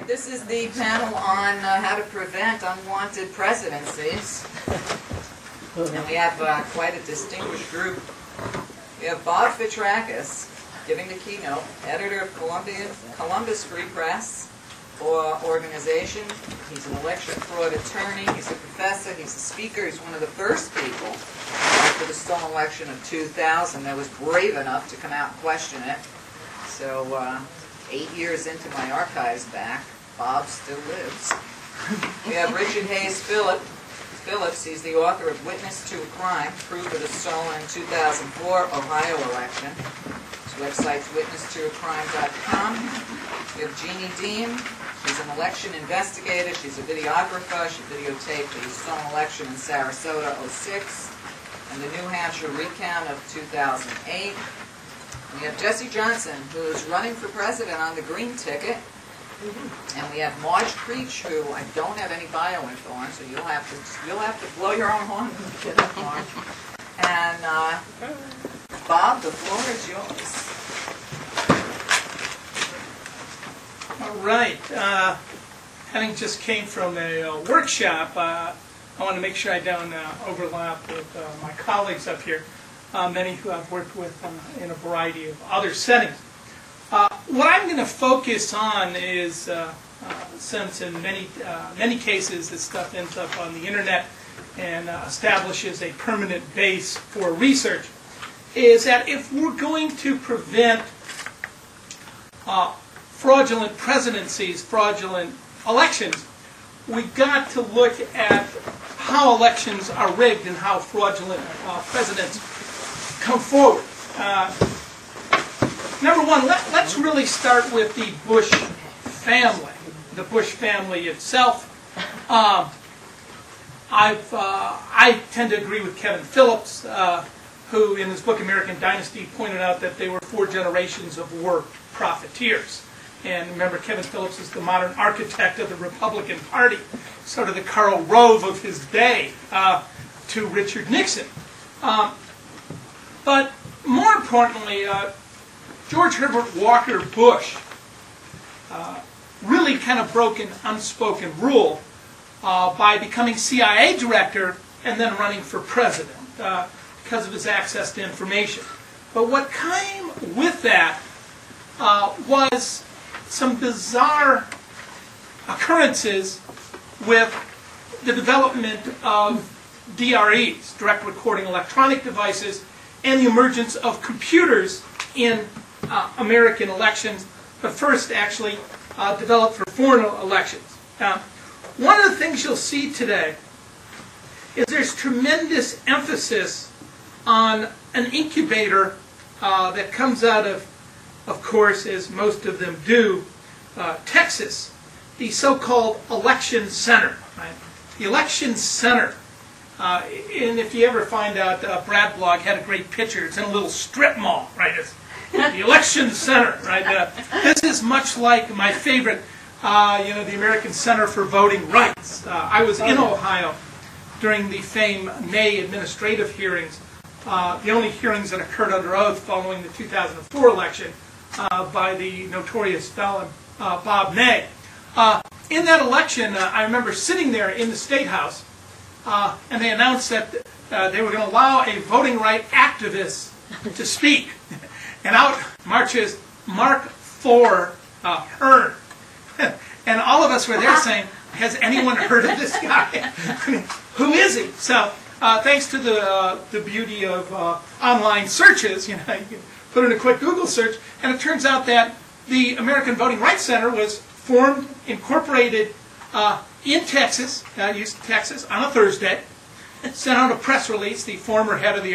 This is the panel on how to prevent unwanted presidencies. And we have quite a distinguished group. We have Bob Fitrakis giving the keynote, editor of Columbus Free Press organization. He's an election fraud attorney. He's a professor. He's a speaker. He's one of the first people after the stolen election of 2000 that was brave enough to come out and question it. So 8 years into my archives back, Bob still lives. We have Richard Hayes Phillips. He's the author of Witness to a Crime, Proof of the Stolen 2004 Ohio Election. His website's witnesstoacrime.com. We have Jeannie Dean. She's an election investigator. She's a videographer. She videotaped the stolen election in Sarasota, 06, and the New Hampshire recount of 2008. We have Jesse Johnson, who's running for president on the Green ticket. And we have Marge Creech, who I don't have any bio info on, so you'll have to blow your own horn to get up, Marge. And Bob, the floor is yours. All right. Having just came from a workshop, I want to make sure I don't overlap with my colleagues up here, many who I've worked with in a variety of other settings. What I'm going to focus on is, since in many cases this stuff ends up on the internet and establishes a permanent base for research, is that if we're going to prevent fraudulent presidencies, fraudulent elections, we've got to look at how elections are rigged and how fraudulent presidents come forward. Number one, let's really start with the Bush family. The Bush family itself. I tend to agree with Kevin Phillips, who in his book American Dynasty pointed out that they were 4 generations of war profiteers. And remember, Kevin Phillips is the modern architect of the Republican Party, sort of the Karl Rove of his day to Richard Nixon. But more importantly, George Herbert Walker Bush really kind of broke an unspoken rule by becoming CIA director and then running for president because of his access to information. But what came with that was some bizarre occurrences with the development of DREs, direct recording electronic devices, and the emergence of computers in American elections, but first actually developed for foreign elections. One of the things you'll see today is there's tremendous emphasis on an incubator that comes out of course, as most of them do, Texas, the so-called election center. Right? The election center, and if you ever find out, Brad Blog had a great picture. It's in a little strip mall, right? It's the election center, right? This is much like my favorite, the American Center for Voting Rights. I was in Ohio during the famed May administrative hearings, the only hearings that occurred under oath following the 2004 election by the notorious felon Bob Ney. In that election, I remember sitting there in the State House, and they announced that they were going to allow a voting right activist to speak. And out marches Mark IV Hearn. And all of us were there saying, has anyone heard of this guy? I mean, who is he? So thanks to the beauty of online searches, you can put in a quick Google search, and it turns out that the American Voting Rights Center was formed, incorporated in Texas, Houston, Texas, on a Thursday, sent out a press release. The former head of the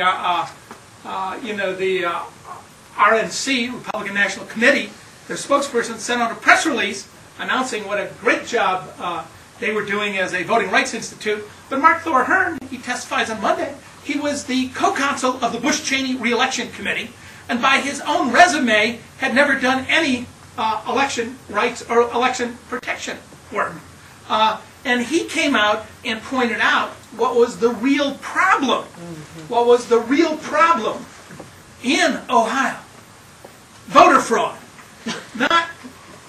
RNC, Republican National Committee, their spokesperson, sent out a press release announcing what a great job they were doing as a voting rights institute. But Mark Thor Hearn, he testifies on Monday. He was the co-counsel of the Bush-Cheney re-election committee, and by his own resume, had never done any election rights or election protection work. And he came out and pointed out what was the real problem. What was the real problem in Ohio? Voter fraud. Not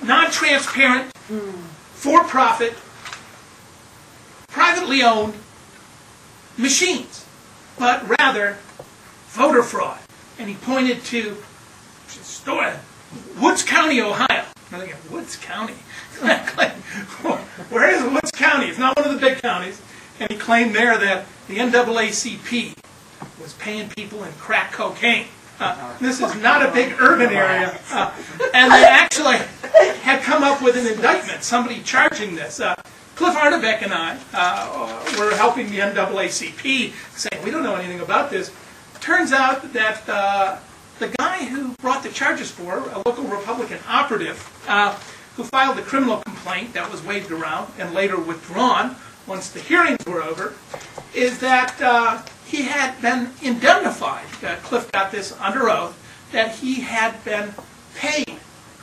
non-transparent for-profit, privately owned machines, but rather voter fraud. And he pointed to Woods County, Ohio. I'm thinking, Woods County? Where is Woods County? It's not one of the big counties. And he claimed there that the NAACP was paying people in crack cocaine. This is not a big urban area. And they actually had come up with an indictment, somebody charging this. Cliff Arnebeck and I were helping the NAACP, saying, we don't know anything about this. Turns out that the guy who brought the charges for, a local Republican operative, who filed the criminal complaint that was waved around and later withdrawn once the hearings were over, is that he had been indemnified. Cliff got this under oath, that he had been paid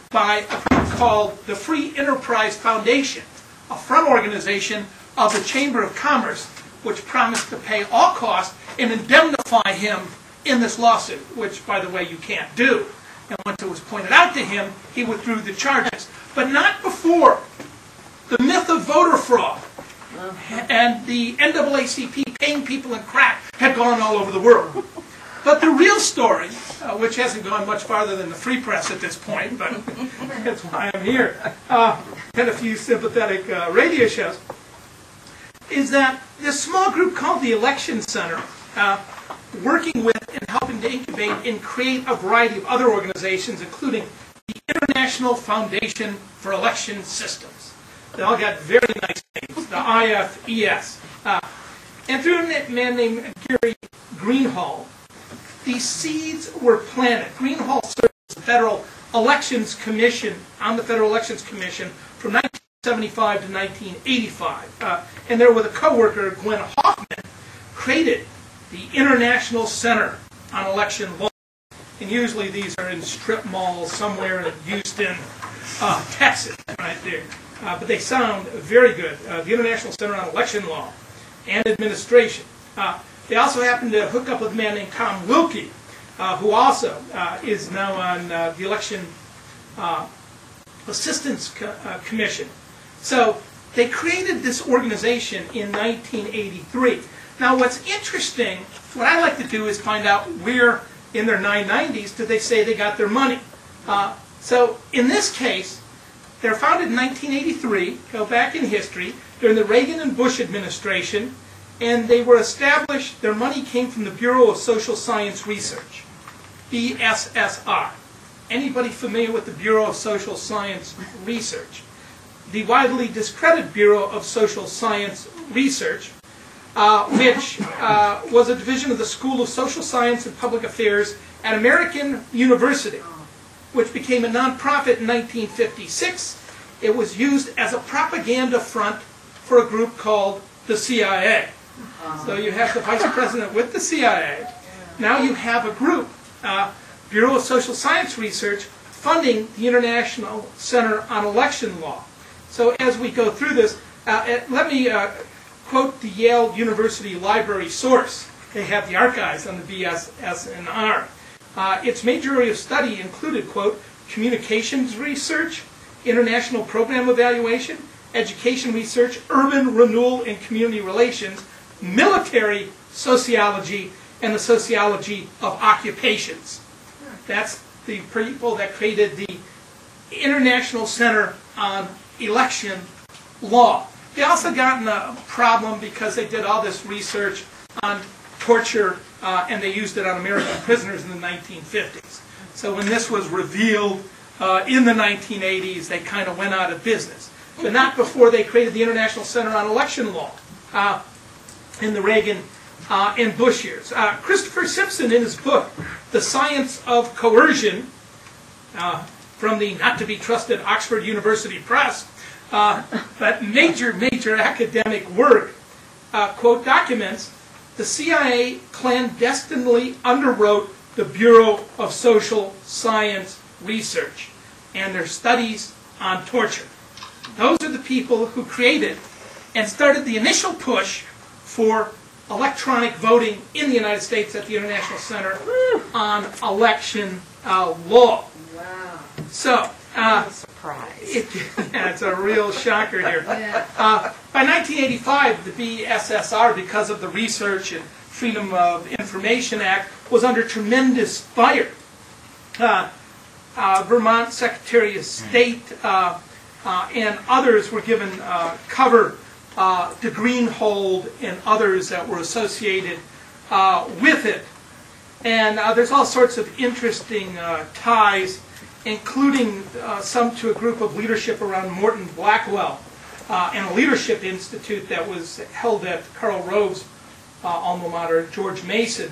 by a group called the Free Enterprise Foundation, a front organization of the Chamber of Commerce, which promised to pay all costs and indemnify him in this lawsuit, which, by the way, you can't do. And once it was pointed out to him, he withdrew the charges. But not before the myth of voter fraud and the NAACP paying people in crack had gone all over the world. But the real story, which hasn't gone much farther than the Free Press at this point, but that's why I'm here, had a few sympathetic radio shows, is that this small group called the Election Center, working with and helping to incubate and create a variety of other organizations, including the International Foundation for Election Systems. They all got very nice names, the IFES. And through a man named Gary Greenhall, these seeds were planted. Greenhall served as the Federal Elections Commission, on the Federal Elections Commission from 1975 to 1985. And there with a co-worker, Gwen Hoffman, created the International Center on Election Law. And usually these are in strip malls somewhere in Houston, Texas, right there. But they sound very good. The International Center on Election Law and Administration. They also happen to hook up with a man named Tom Wilkie, who also is now on the Election Assistance Commission. So they created this organization in 1983. Now what's interesting, what I like to do is find out where in their 990s did they say they got their money. So in this case, they're founded in 1983, go back in history, during the Reagan and Bush administration, and they were established, their money came from the Bureau of Social Science Research, BSSR. Anybody familiar with the Bureau of Social Science Research? The widely discredited Bureau of Social Science Research, which was a division of the School of Social Science and Public Affairs at American University, which became a nonprofit in 1956. It was used as a propaganda front for a group called the CIA. So you have the vice president with the CIA. Now you have a group, Bureau of Social Science Research, funding the International Center on Election Law. So as we go through this, let me quote the Yale University Library source. They have the archives on the BSSNR. Its major area of study included, quote, communications research, international program evaluation, education research, urban renewal and community relations, military sociology, and the sociology of occupations. That's the people that created the International Center on Election Law. They also got in a problem because they did all this research on torture and they used it on American prisoners in the 1950s. So when this was revealed in the 1980s, they kind of went out of business. But not before they created the International Center on Election Law in the Reagan and Bush years. Christopher Simpson, in his book, The Science of Coercion, from the not-to-be-trusted Oxford University Press, but major academic work, quote, documents the CIA clandestinely underwrote the Bureau of Social Science Research and their studies on torture. Those are the people who created and started the initial push for electronic voting in the United States at the International Center on Election Law. Wow. So, Surprise. Yeah, it's a real shocker here. Yeah. By 1985, the BSSR, because of the Research and Freedom of Information Act, was under tremendous fire. Vermont Secretary of State and others were given cover to Greenhold and others that were associated with it. And there's all sorts of interesting ties, including some to a group of leadership around Morton Blackwell and a leadership institute that was held at Karl Rove's alma mater, George Mason,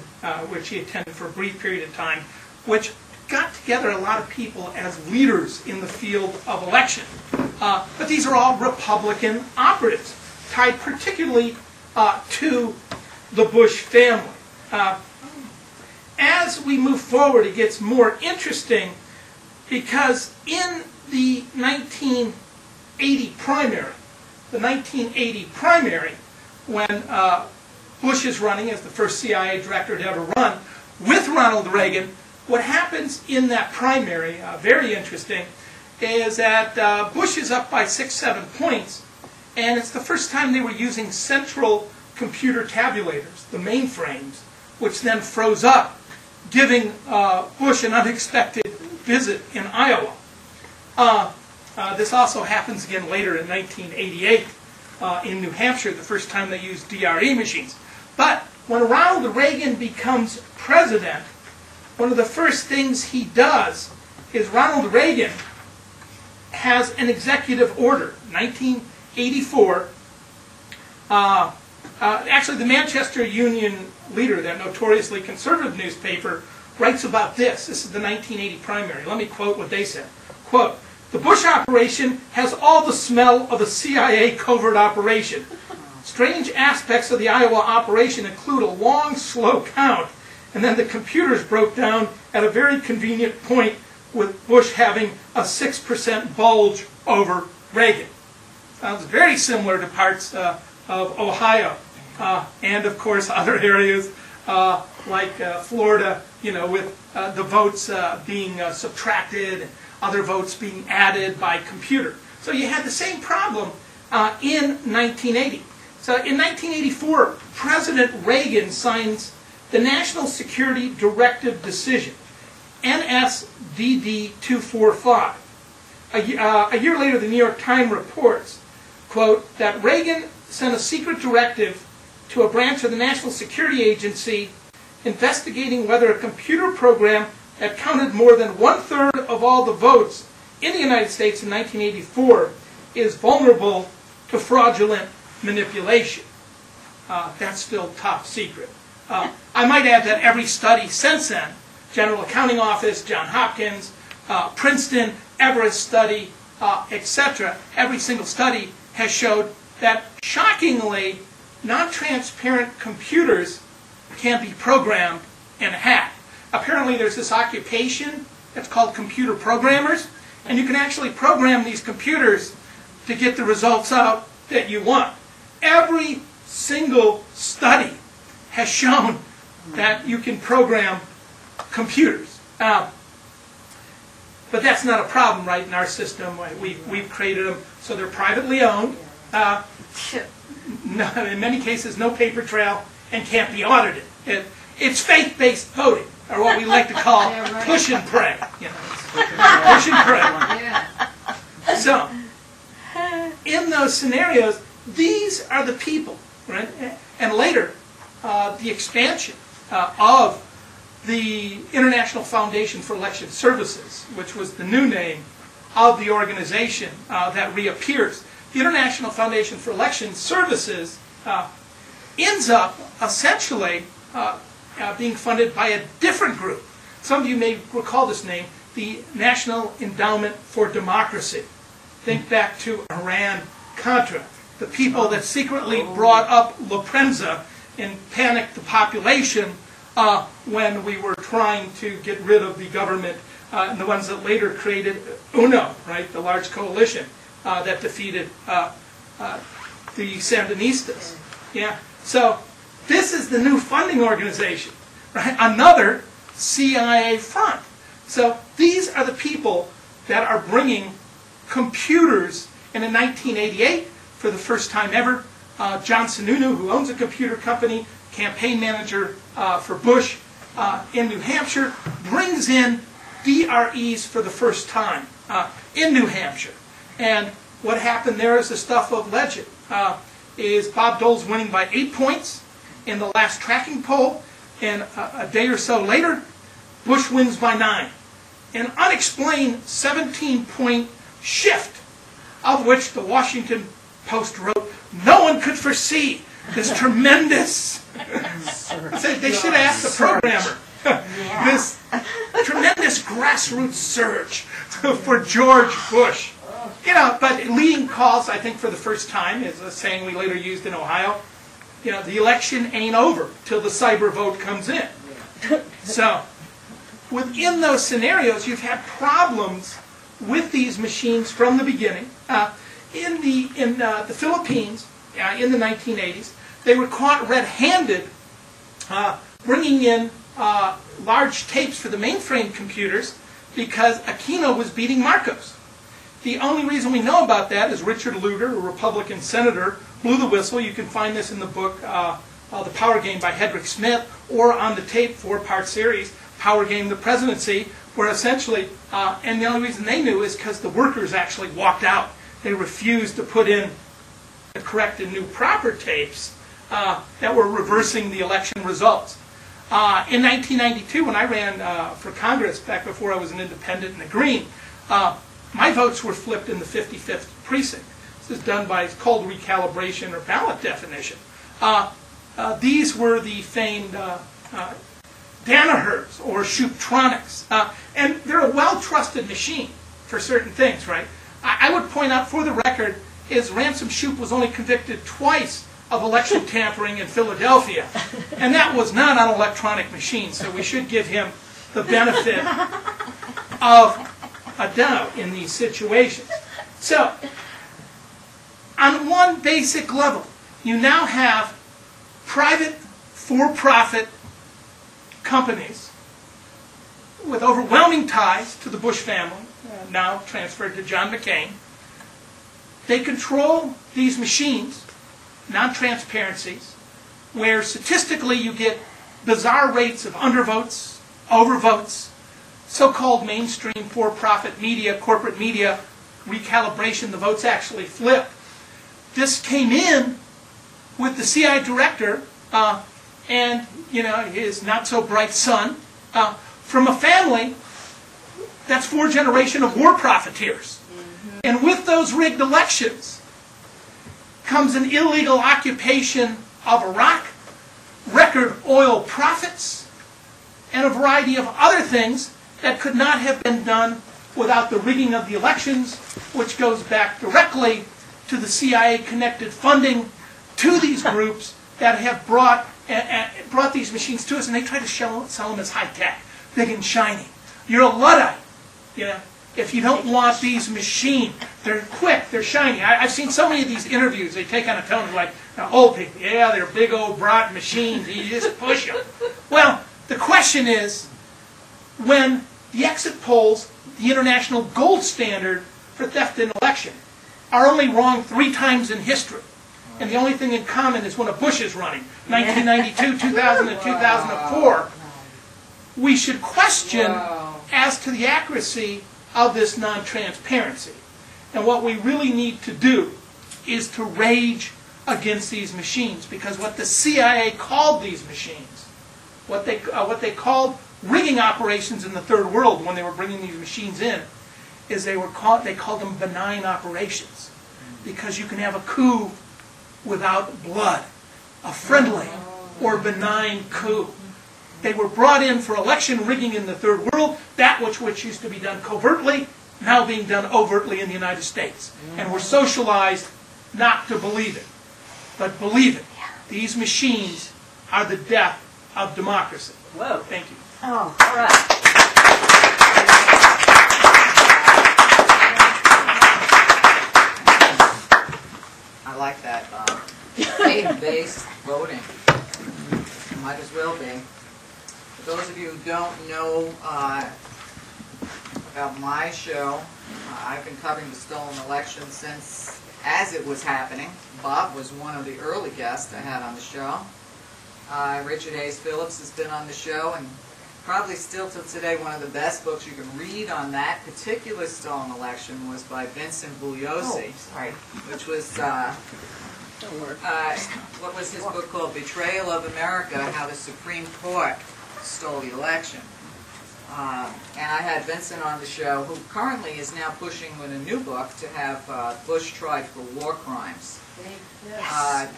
which he attended for a brief period of time, which got together a lot of people as leaders in the field of election. But these are all Republican operatives, tied particularly to the Bush family. As we move forward, it gets more interesting because in the 1980 primary, when Bush is running as the first CIA director to ever run with Ronald Reagan, what happens in that primary, very interesting, is that Bush is up by 6-7 points, and it's the first time they were using central computer tabulators, the mainframes, which then froze up, giving Bush an unexpected visit in Iowa. This also happens again later in 1988 in New Hampshire, the first time they used DRE machines. But when Ronald Reagan becomes president, one of the first things he does is Ronald Reagan has an executive order, 1984. Actually, the Manchester Union Leader, that notoriously conservative newspaper, writes about this. This is the 1980 primary. Let me quote what they said. Quote, "The Bush operation has all the smell of a CIA covert operation. Strange aspects of the Iowa operation include a long, slow count, and then the computers broke down at a very convenient point with Bush having a 6% bulge over Reagan." Sounds very similar to parts of Ohio and, of course, other areas like Florida, with the votes being subtracted, other votes being added by computer. So you had the same problem in 1980. So in 1984, President Reagan signs the National Security Directive Decision, NSDD 245. A year later, the New York Times reports, quote, that Reagan sent a secret directive to a branch of the National Security Agency investigating whether a computer program that counted more than 1/3 of all the votes in the United States in 1984 is vulnerable to fraudulent manipulation. That's still top secret. I might add that every study since then, General Accounting Office, Johns Hopkins, Princeton, Everest study, etc., every single study has showed that, shockingly, non-transparent computers can be programmed and hacked. Apparently there's this occupation that's called computer programmers, and you can actually program these computers to get the results out that you want. Every single study has shown that you can program computers. But that's not a problem, right, in our system. We've created them so they're privately owned. No, in many cases, no paper trail, and can't be audited. It's faith-based voting, or what we like to call push and pray. Push and pray. So, in those scenarios, these are the people, right? And later, the expansion of the International Foundation for Election Services, which was the new name of the organization that reappears. The International Foundation for Election Services ends up essentially being funded by a different group. Some of you may recall this name, the National Endowment for Democracy. Think back to Iran-Contra, the people that secretly brought up La Prensa and panicked the population when we were trying to get rid of the government, and the ones that later created UNO, right, the large coalition that defeated the Sandinistas. Yeah. So this is the new funding organization, right? Another CIA front. So these are the people that are bringing computers. And in 1988, for the first time ever, John Sununu, who owns a computer company, campaign manager for Bush in New Hampshire, brings in DREs for the first time in New Hampshire. And what happened there is the stuff of legend. Is Bob Dole's winning by 8 points in the last tracking poll, and a day or so later, Bush wins by 9. An unexplained 17-point shift, of which the Washington Post wrote, "No one could foresee this tremendous," they should have asked the programmer, this tremendous grassroots surge for George Bush. You know, but leading calls, I think for the first time, is a saying we later used in Ohio, you know, the election ain't over till the cyber vote comes in. So, within those scenarios, you've had problems with these machines from the beginning. In the Philippines, in the 1980s, they were caught red-handed bringing in large tapes for the mainframe computers because Aquino was beating Marcos. The only reason we know about that is Richard Lugar, a Republican senator, blew the whistle. You can find this in the book, The Power Game by Hedrick Smith, or on the tape 4-part series, Power Game, the Presidency, where essentially, and the only reason they knew is because the workers actually walked out. They refused to put in the correct and new proper tapes that were reversing the election results. In 1992, when I ran for Congress, back before I was an independent and a Green, my votes were flipped in the 55th precinct. This is done by, it's called recalibration or ballot definition. These were the famed Danaher's or Shooptronics. And they're a well-trusted machine for certain things, right? I would point out for the record is Ransom Shoup was only convicted twice of election tampering in Philadelphia. And that was not on electronic machines, so we should give him the benefit of a doubt in these situations. So, on one basic level, you now have private, for-profit companies with overwhelming ties to the Bush family, now transferred to John McCain. They control these machines, non-transparencies, where statistically you get bizarre rates of undervotes, overvotes, so-called mainstream for-profit media, corporate media, recalibration, the votes actually flip. This came in with the CIA director and his not-so-bright son from a family that's 4 generations of war profiteers. Mm-hmm. And with those rigged elections comes an illegal occupation of Iraq, record oil profits, and a variety of other things that could not have been done without the rigging of the elections, which goes back directly to the CIA-connected funding to these groups that have brought these machines to us, and they try to sell them as high-tech, big and shiny. You're a Luddite, if you don't want these machines. They're quick, they're shiny. I've seen so many of these interviews, they take on a tone like, old people, yeah, they're big old broad machines, you just push them. Well, the question is, when the exit polls, the international gold standard for theft in election, are only wrong 3 times in history. And the only thing in common is when a Bush is running, 1992, 2000, and 2004. We should question as to the accuracy of this non-transparency. And what we really need to do is to rage against these machines, because what the CIA called these machines, what they called rigging operations in the Third World when they were bringing these machines in, is they called them benign operations, because you can have a coup without blood, a friendly or benign coup. They were brought in for election rigging in the Third World, that which used to be done covertly, now being done overtly in the United States. And we're socialized not to believe it, but believe it. These machines are the death of democracy. Whoa. Thank you. Oh, all right. I like that. Faith-based voting. Might as well be. For those of you who don't know, about my show. I've been covering the stolen election since as it was happening. Bob was one of the early guests I had on the show. Richard Hayes Phillips has been on the show, and probably still till today one of the best books you can read on that particular stolen election was by Vincent Bugliosi, which was what was his book called? Betrayal of America, How the Supreme Court Stole the Election. And I had Vincent on the show, who currently is now pushing with a new book to have Bush tried for war crimes.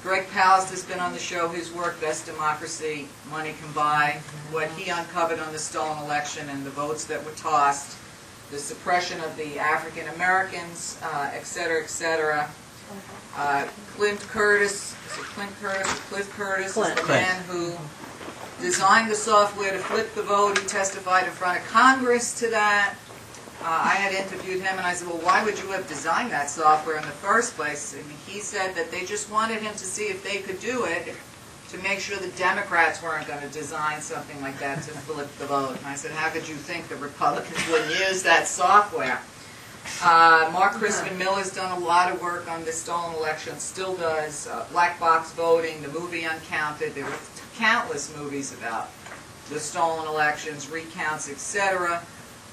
Greg Palast has been on the show. His work, Best Democracy Money Can Buy, what he uncovered on the stolen election and the votes that were tossed, the suppression of the African Americans, et cetera, et cetera. Cliff Curtis is the man who designed the software to flip the vote. He testified in front of Congress to that. I had interviewed him and I said, well, why would you have designed that software in the first place? And he said that they just wanted him to see if they could do it to make sure the Democrats weren't going to design something like that to flip the vote. And I said, how could you think the Republicans wouldn't use that software? Mark Crispin Miller's done a lot of work on the stolen election, still does. Black box voting, the movie Uncounted. There were countless movies about the stolen elections, recounts, etc.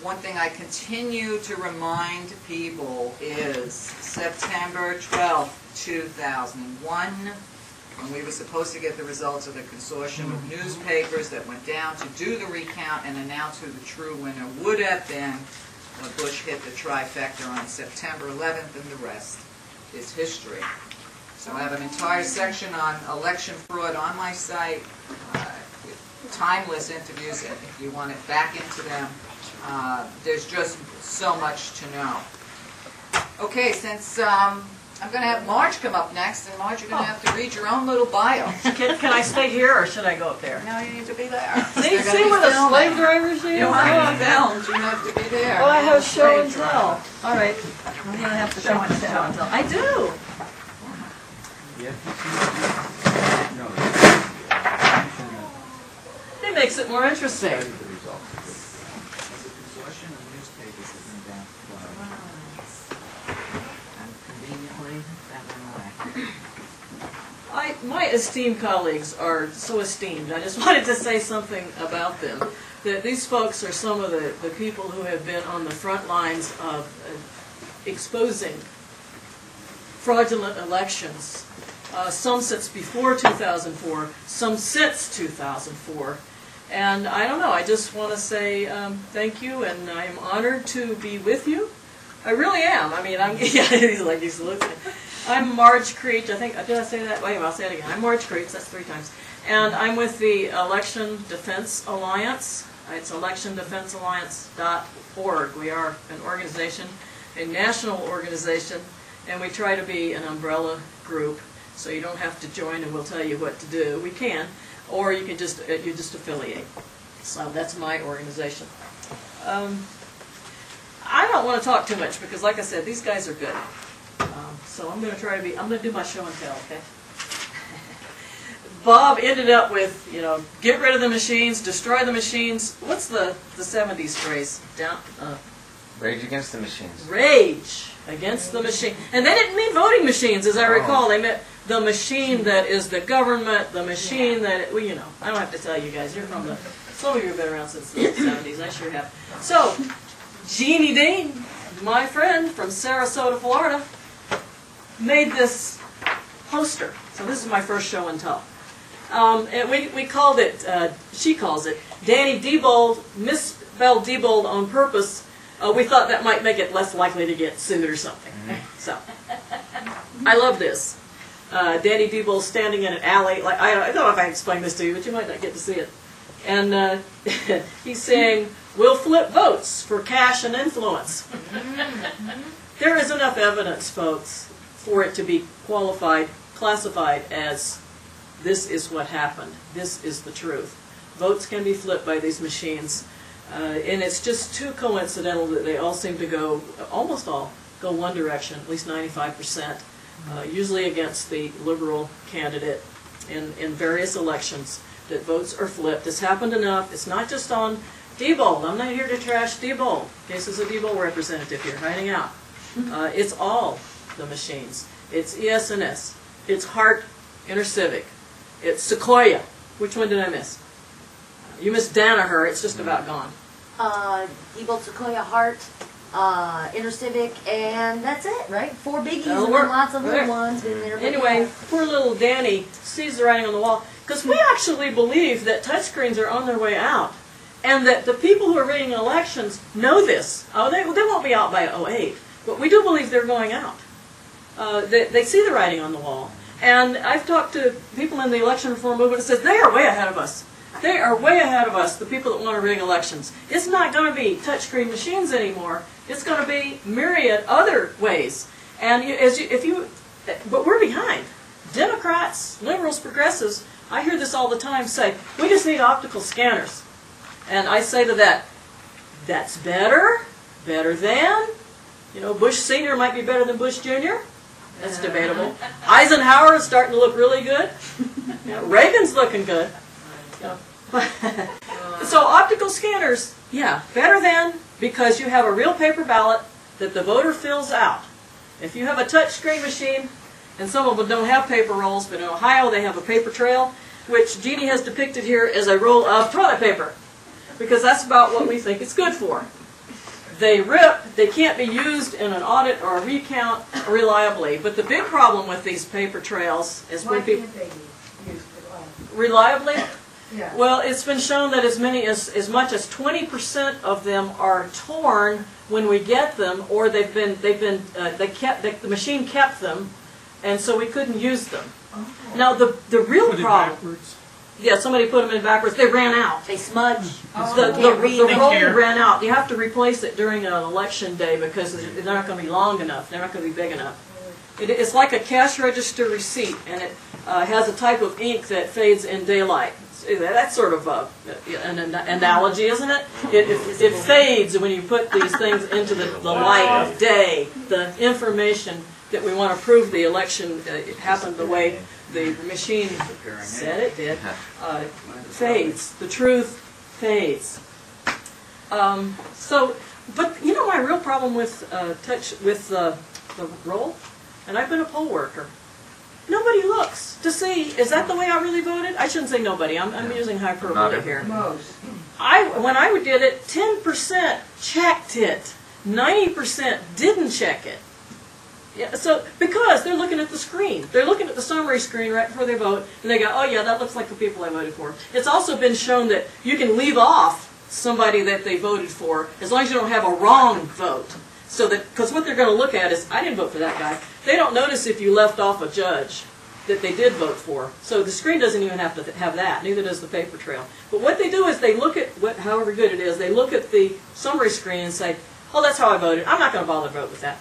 One thing I continue to remind people is September 12, 2001, when we were supposed to get the results of the consortium of newspapers that went down to do the recount and announce who the true winner would have been. Bush hit the trifecta on September 11th, and the rest is history. So I have an entire section on election fraud on my site, with timeless interviews if you want it back into them. There's just so much to know. Okay, since I'm going to have Marge come up next, and Marge, you're going to have to read your own little bio. Can I stay here, or should I go up there? No, you need to be there. See where the slave drivers are? You want to be filmed, you have to be there. Oh, I have show and tell. All right, I'm going to have to show and tell. I do. It makes it more interesting. My esteemed colleagues are so esteemed. I just wanted to say something about them. That these folks are some of the people who have been on the front lines of exposing fraudulent elections. Some since before 2004, some since 2004. And I don't know, I just want to say thank you, and I am honored to be with you. I really am. I mean, he's like, he's looking. I'm Marge Creech. I think, did I say that? Wait, I'll say it again. I'm Marge Creech. That's 3 times. And I'm with the Election Defense Alliance. It's electiondefensealliance.org. We are an organization, a national organization, and we try to be an umbrella group. So you don't have to join and we'll tell you what to do. We can, or you can just affiliate. So that's my organization. I don't want to talk too much because, like I said, these guys are good. So I'm going to do my show and tell, okay? Bob ended up with, get rid of the machines, destroy the machines. What's the 70s phrase? Rage against the machines. Rage against the machine. And they didn't mean voting machines, as I recall. They meant the machine that is the government, the machine that, I don't have to tell you guys. You're from some of you have been around since the 70s. I sure have. So, Jeannie Dean, my friend from Sarasota, Florida, made this poster. So this is my first show and tell. And we called it, she calls it, Danny Diebold, misspelled Diebold on purpose. We thought that might make it less likely to get sued or something. So, I love this. Danny Diebold standing in an alley. Like I don't know if I can explain this to you, but you might not get to see it. And he's saying, we'll flip votes for cash and influence. There is enough evidence, folks, for it to be classified as this is what happened. This is the truth. Votes can be flipped by these machines. And it's just too coincidental that they all seem to go, almost all, go one direction, at least 95%, usually against the liberal candidate in various elections, that votes are flipped. It's happened enough. It's not just on Diebold, I'm not here to trash Diebold. This is a Diebold representative here, hiding out. It's all the machines. It's ES&S. It's Hart Intercivic. It's Sequoia. Which one did I miss? You missed Danaher. It's just about gone. Diebold, Sequoia, Hart, Intercivic, and that's it, right? 4 biggies That'll and work. then lots of little ones in there. Anyway, poor little Danny sees the writing on the wall, because we actually believe that touchscreens are on their way out, and that the people who are rigging elections know this. Oh, they won't be out by '08, but we do believe they're going out. They see the writing on the wall, and I've talked to people in the election reform movement that says they are way ahead of us. They are way ahead of us, the people that want to rig elections. It's not going to be touchscreen machines anymore. It's going to be myriad other ways. And but we're behind. Democrats, liberals, progressives, I hear this all the time say, we just need optical scanners. And I say to that, that's better than, Bush Sr. might be better than Bush Jr. That's debatable. Eisenhower is starting to look really good. Reagan's looking good. So optical scanners, yeah, better than, because you have a real paper ballot that the voter fills out. If you have a touchscreen machine, and some of them don't have paper rolls, but in Ohio they have a paper trail, which Jeannie has depicted here as a roll of toilet paper, because that's about what we think it's good for. They rip, they can't be used in an audit or a recount reliably, but the big problem with these paper trails is when people... Why can't they be used Reliably? Yeah. Well, it's been shown that as much as 20% of them are torn when we get them, or the machine kept them, and so we couldn't use them. Oh. Now the real Put it problem, backwards. yeah, somebody put them in backwards. They ran out. They smudge. The roll Here. ran out. You have to replace it during an election day because they're not going to be long enough. They're not going to be big enough. It's like a cash register receipt, and it has a type of ink that fades in daylight. That's sort of an analogy, isn't it? It fades when you put these things into the light of day. The information that we want to prove the election happened the way the machine said it did fades. The truth fades. But my real problem with the roll, and I've been a poll worker. Nobody looks to see, is that the way I really voted? I shouldn't say nobody. I'm using hyperbole here. Most. When I did it, 10% checked it. 90% didn't check it. Yeah, so because they're looking at the screen. They're looking at the summary screen right before they vote, and they go, oh yeah, that looks like the people I voted for. It's also been shown that you can leave off somebody that they voted for as long as you don't have a wrong vote. So that, because what they're going to look at is, I didn't vote for that guy. They don't notice if you left off a judge that they did vote for. So the screen doesn't even have to have that, neither does the paper trail. But what they do is they look at, however good it is, they look at the summary screen and say, oh, that's how I voted. I'm not going to bother to vote with that.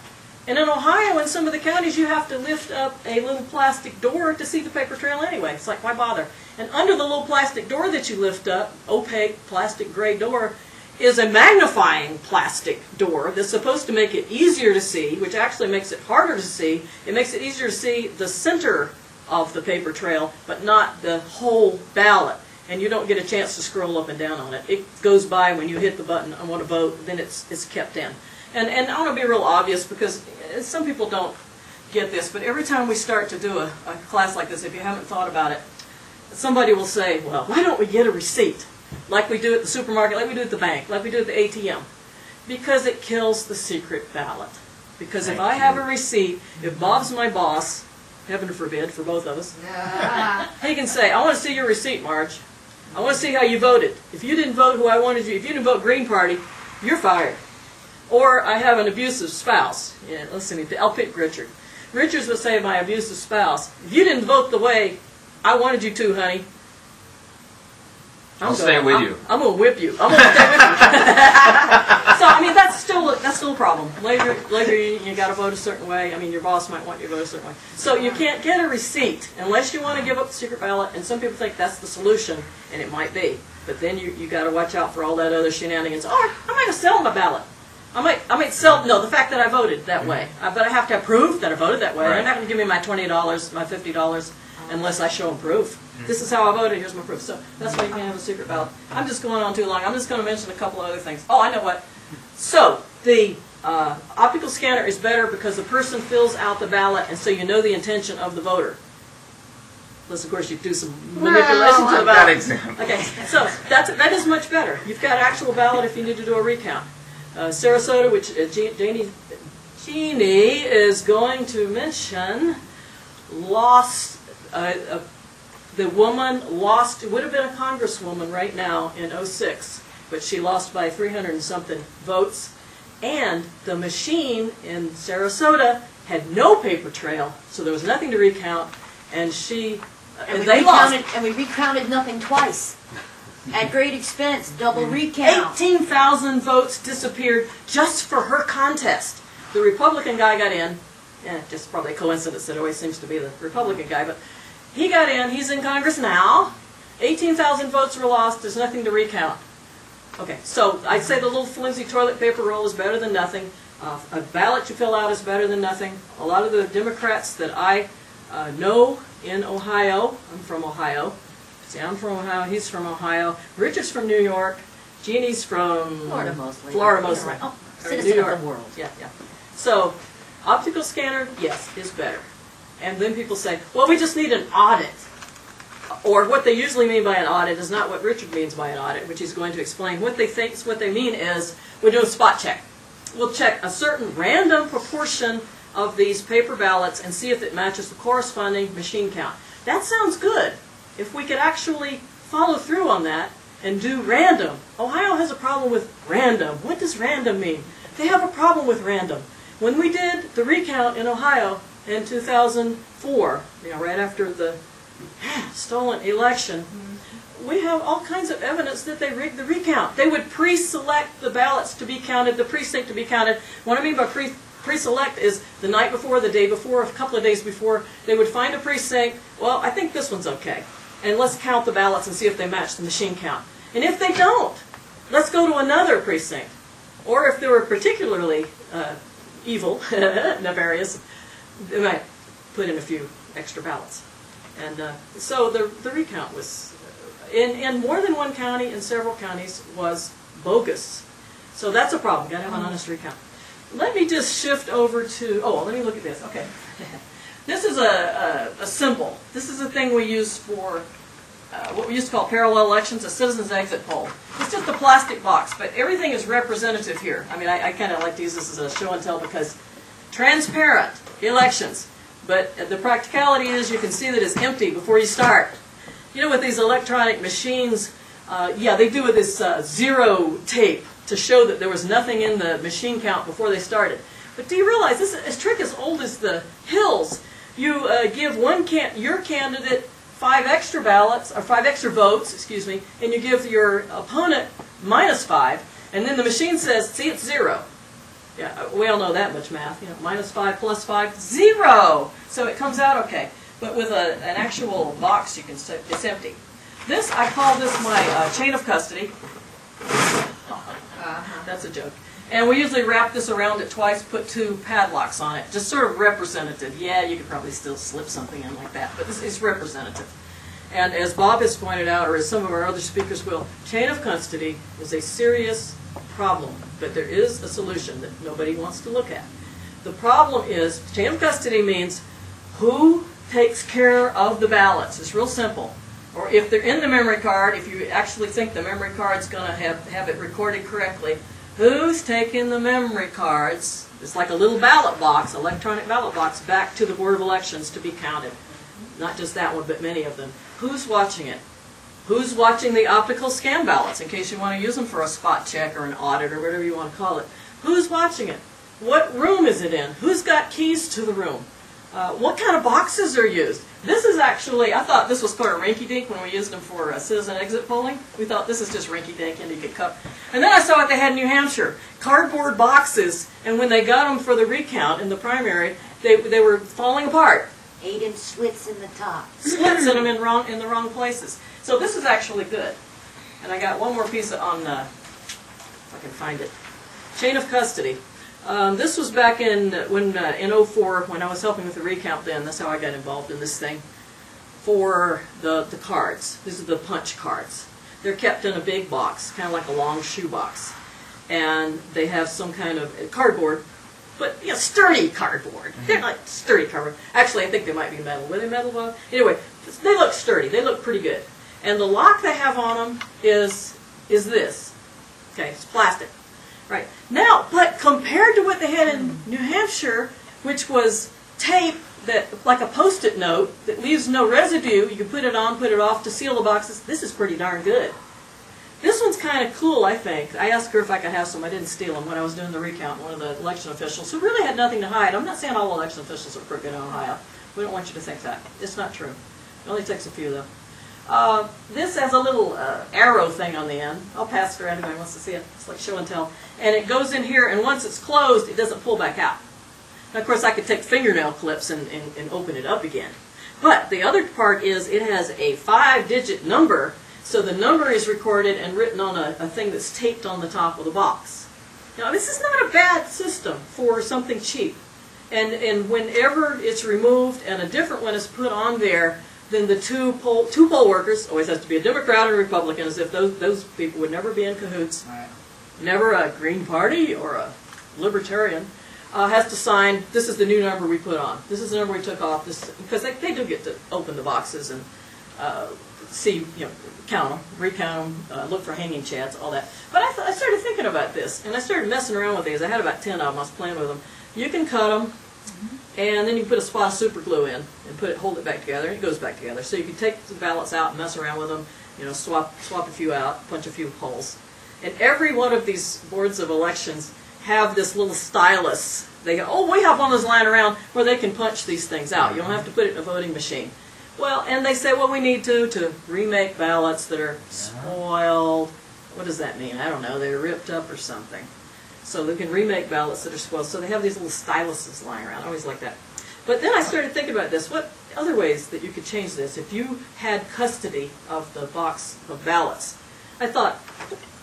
And in Ohio, in some of the counties, you have to lift up a little plastic door to see the paper trail anyway. It's like, why bother? And under the little plastic door that you lift up, opaque plastic gray door, is a magnifying plastic door that's supposed to make it easier to see, which actually makes it harder to see. It makes it easier to see the center of the paper trail, but not the whole ballot. And you don't get a chance to scroll up and down on it. It goes by when you hit the button, I want to vote, then it's kept in. And I want to be real obvious because some people don't get this, but every time we start to do a class like this, if you haven't thought about it, somebody will say, well, why don't we get a receipt? Like we do at the supermarket, like we do at the bank, like we do at the ATM. Because it kills the secret ballot. Because if I have a receipt, if Bob's my boss, heaven forbid for both of us, he can say, I want to see your receipt, Marge. I want to see how you voted. If you didn't vote who I wanted you, if you didn't vote Green Party, you're fired. Or I have an abusive spouse. Yeah, listen, I'll pick Richard. Richard would say, my abusive spouse, if you didn't vote the way I wanted you to, honey, I'll stay with you. I'm going to whip you. I'm going to stay with you. So, I mean, that's still a problem. Later you got to vote a certain way. I mean, your boss might want you to vote a certain way. So you can't get a receipt unless you want to give up the secret ballot, and some people think that's the solution, and it might be. But then you got to watch out for all that other shenanigans. Oh, I might have sold my ballot. I might sell, no, the fact that I voted that way. But I have to have proof that I voted that way. Right. They're not going to give me my $20, my $50. unless I show them proof. This is how I voted, here's my proof. So that's why you can't have a secret ballot. I'm just going on too long. I'm just going to mention a couple of other things. Oh, I know what. So the optical scanner is better because the person fills out the ballot, and so you know the intention of the voter. Unless, of course, you do some manipulation to the ballot. Okay, so that is much better. You've got actual ballot if you need to do a recount. Sarasota, which Jeannie is going to mention, lost. The woman lost. It would have been a congresswoman right now in '06, but she lost by 300 and something votes. And the machine in Sarasota had no paper trail, so there was nothing to recount, and they lost. And we recounted nothing twice. At great expense, double recount. 18,000 votes disappeared just for her contest. The Republican guy got in. Just probably a coincidence, it always seems to be the Republican guy, but he got in, he's in Congress now. 18,000 votes were lost, there's nothing to recount. Okay, so I'd say the little flimsy toilet paper roll is better than nothing. A ballot you fill out is better than nothing. A lot of the Democrats that I know in Ohio, I'm from Ohio. See, I'm from Ohio, he's from Ohio. Richard's from New York. Jeannie's from Florida mostly. Florida mostly. Right. Oh, Or citizen New York. of the world. Yeah, yeah. So, optical scanner, yes, is better. And then people say, well, we just need an audit. Or what they usually mean by an audit is not what Richard means by an audit, which he's going to explain. What they mean is, we do a spot check. We'll check a certain random proportion of these paper ballots and see if it matches the corresponding machine count. That sounds good. If we could actually follow through on that and do random. Ohio has a problem with random. What does random mean? They have a problem with random. When we did the recount in Ohio in 2004, right after the stolen election, we have all kinds of evidence that they rigged the recount. They would pre-select the ballots to be counted, the precinct to be counted. What I mean by pre-select is the night before, the day before, a couple of days before, they would find a precinct. Well, I think this one's okay. And let's count the ballots and see if they match the machine count. And if they don't, let's go to another precinct. Or if they were particularly evil, nefarious, they might put in a few extra ballots. And so the recount was, in more than one county, in several counties, was bogus. So that's a problem. Got to have an honest recount. Let me just shift over to, let me look at this. Okay. This is a symbol. This is a thing we use for what we used to call parallel elections, a citizen's exit poll. It's just a plastic box, but everything is representative here. I mean, I kind of like to use this as a show and tell because transparent elections. But the practicality is you can see that it's empty before you start. You know, with these electronic machines, they do with this zero tape to show that there was nothing in the machine count before they started. But do you realize this is a trick as old as the hills? You give your candidate 5 extra ballots, or 5 extra votes, excuse me, and you give your opponent -5, and then the machine says, see, it's 0. Yeah, we all know that much math. -5 plus 5, 0. So it comes out okay. But with an actual box, it's empty. This, I call this my chain of custody. That's a joke. And we usually wrap this around it twice, put 2 padlocks on it, just sort of representative. Yeah, you could probably still slip something in like that, but this is representative. And as Bob has pointed out, or as some of our other speakers will, chain of custody is a serious problem, but there is a solution that nobody wants to look at. The problem is, chain of custody means who takes care of the ballots. It's real simple. Or if they're in the memory card, if you actually think the memory card's going to have it recorded correctly, who's taking the memory cards, it's like a little ballot box, electronic ballot box, back to the Board of Elections to be counted. Not just that one, but many of them. Who's watching it? Who's watching the optical scan ballots, in case you want to use them for a spot check or an audit or whatever you want to call it? Who's watching it? What room is it in? Who's got keys to the room? What kind of boxes are used? This is actually, I thought this was sort of rinky-dink when we used them for citizen exit polling. We thought this is just rinky-dink and you could cup. And then I saw what they had in New Hampshire. Cardboard boxes, and when they got them for the recount in the primary, they were falling apart. 8-inch slits in the top. Slits in them in the wrong places. So this is actually good. And I got one more piece on, if I can find it, chain of custody. This was back in 04 when I was helping with the recount then. That's how I got involved in this thing. for the cards. These are the punch cards. They're kept in a big box, kind of like a long shoe box. And they have some kind of cardboard, but sturdy cardboard. They're like sturdy cardboard. Actually, I think they might be metal. Were they metal, Bob? Anyway, they look sturdy. They look pretty good. And the lock they have on them is this. Okay, it's plastic. Right. Now, but compared to what they had in New Hampshire, which was tape that, like a Post-it note, that leaves no residue, you can put it on, put it off to seal the boxes, this is pretty darn good. This one's kind of cool, I think. I asked her if I could have some. I didn't steal them when I was doing the recount. One of the election officials who really had nothing to hide. I'm not saying all election officials are crooked in Ohio. We don't want you to think that. It's not true. It only takes a few, though. This has a little arrow thing on the end. I'll pass it around if anybody wants to see it. It's like show and tell. And it goes in here, and once it's closed, it doesn't pull back out. Now, of course, I could take fingernail clips and open it up again. But the other part is it has a 5-digit number. So the number is recorded and written on a thing that's taped on the top of the box. Now, this is not a bad system for something cheap. And whenever it's removed and a different one is put on there, then the two poll workers, always has to be a Democrat or a Republican, as if those people would never be in cahoots. Right. Never a Green Party or a Libertarian has to sign, this is the new number we put on. This is the number we took off. Because they do get to open the boxes and see, count them, recount them, look for hanging chads, all that. But I started thinking about this, and I started messing around with these. I had about 10 of them. I was playing with them. You can cut them, and then you put a spot of super glue in and hold it back together, and it goes back together. So you can take the ballots out and mess around with them, swap a few out, punch a few holes. And every one of these boards of elections have this little stylus. They go, oh, we have one of those lying around where they can punch these things out. You don't have to put it in a voting machine. Well, and they say, well, we need to remake ballots that are spoiled. What does that mean? I don't know. They're ripped up or something. So they can remake ballots that are spoiled. So they have these little styluses lying around. I always like that. But then I started thinking about this. What other ways that you could change this if you had custody of the box of ballots? I thought,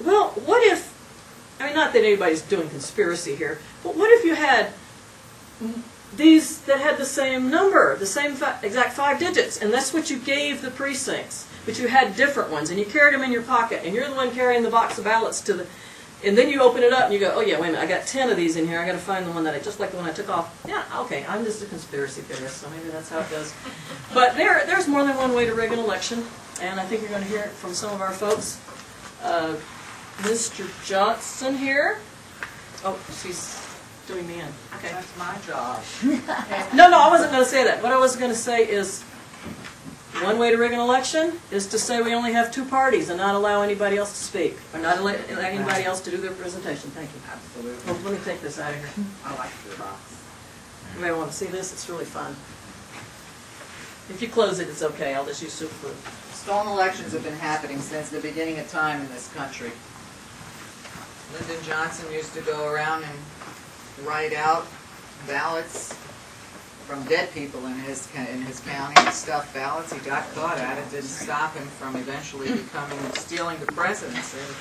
well, what if, not that anybody's doing conspiracy here, but what if you had these that had the same number, the same exact 5 digits, and that's what you gave the precincts, but you had different ones, and you carried them in your pocket, and you're the one carrying the box of ballots to the, and then you open it up and you go, oh yeah, wait a minute, I got 10 of these in here, I got to find the one that just like the one I took off. Yeah, okay, I'm just a conspiracy theorist, so maybe that's how it goes. But there's more than one way to rig an election, and I think you're going to hear it from some of our folks. Mr. Johnson here. Oh, she's doing me in. Okay. That's my job. No, I wasn't going to say that. What I was going to say is one way to rig an election is to say we only have 2 parties and not allow anybody else to speak, or not allow anybody else to do their presentation. Thank you. Absolutely. Well, let me take this out of here. I like your box. You may want to see this. It's really fun. If you close it, it's okay. I'll just use super glue. Stolen elections have been happening since the beginning of time in this country. Lyndon Johnson used to go around and write out ballots from dead people in his county and stuff ballots. He got caught at it. Didn't stop him from eventually stealing the presidency. But